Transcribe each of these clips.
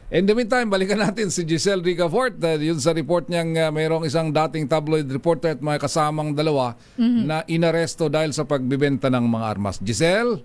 In the meantime, balikan natin si Giselle Ricafort. Yun sa report niyang mayroong isang dating tabloid reporter at mga kasamang dalawa na inaresto dahil sa pagbibenta ng mga armas. Giselle?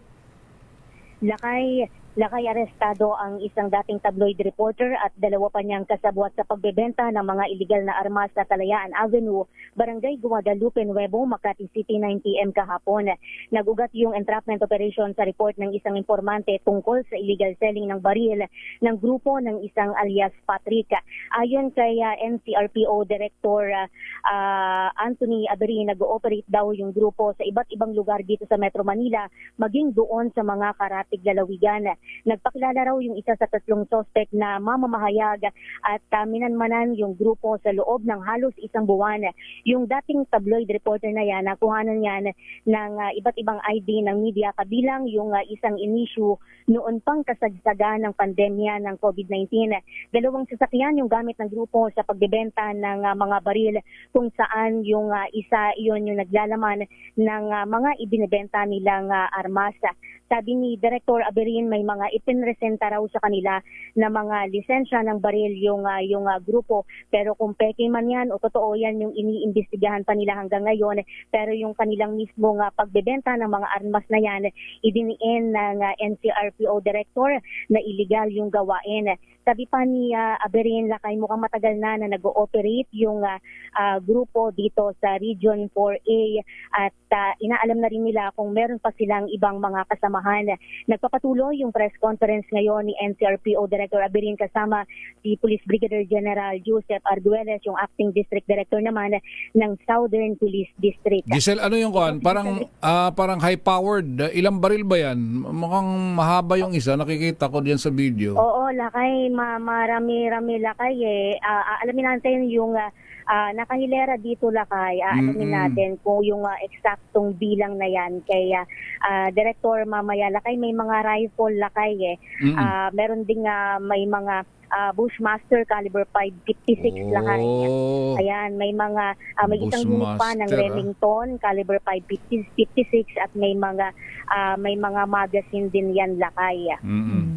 Lakay arestado ang isang dating tabloid reporter at dalawa pa niyang kasabwat sa pagbebenta ng mga iligal na armas sa Kalayaan Avenue, Barangay Guadalupe Nuevo, Makati City 9 p.m. kahapon. Nagugat yung entrapment operation sa report ng isang informante tungkol sa illegal selling ng baril ng grupo ng isang alias Patrick. Ayon kay NCRPO Director Anthony Aberin, nag-ooperate daw yung grupo sa iba't ibang lugar dito sa Metro Manila, maging doon sa mga karatig lalawigan. Nagpakilala raw yung isa sa tatlong suspect na mamamahayag at minanmanan yung grupo sa loob ng halos isang buwan. Yung dating tabloid reporter na yan, nakuhanan yan ng iba't ibang ID ng media kabilang yung isang inisyu noon pang kasagsagan ng pandemya ng COVID-19. Dalawang sasakyan yung gamit ng grupo sa pagbebenta ng mga baril kung saan yung isa iyon yung naglalaman ng mga ibinebenta nilang armas. Sabi ni Director Aberin, may mga ipinresenta raw sa kanila na mga lisensya ng baril yung grupo, pero kung peke man yan o totoo yan yung iniimbestigahan pa nila hanggang ngayon, pero yung kanilang mismong pagbebenta ng mga armas na yan, idiniin ng NCRPO Director na illegal yung gawain. Sabi pa ni Aberin, lakay mukhang matagal na nag-ooperate yung grupo dito sa Region 4A at inaalam na rin nila kung meron pa silang ibang mga kasamahan. Nagpapatuloy yung press conference ngayon ni NCRPO Director Aberin kasama si Police Brigadier General Joseph Arguelles, yung Acting District Director naman ng Southern Police District. Giselle, ano yung kuhan? Parang high-powered. Ilang baril ba yan? Mukhang mahaba yung isa. Nakikita ko diyan sa video. Oo, lakay. Marami-rami lakay eh. Alamin natin yung nakahilera dito lakay. Alamin natin kung yung eksaktong bilang na yan. Kaya Director mamaya lakay, may mga rifle lakay eh. Meron ding may mga Bushmaster caliber 556 lakay. Ayan, may mga may isang unit pa ng Remington caliber 556 at may mga magazine din yan lakay.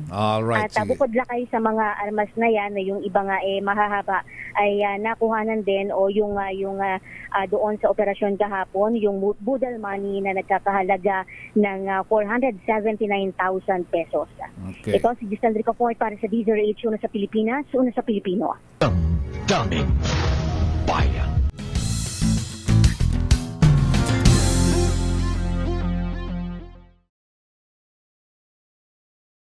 Alright. At bukod lakay sa mga armas na yan, na yung iba nga mahahaba ay nakuhanan din o yung doon sa operasyon kahapon, yung budal money na nagkakahalaga ng 479,000 pesos. Okay. Ito si Giselle Ricafort para sa DZRH, una sa Pilipinas, una sa Pilipino. Damdamin Bayan.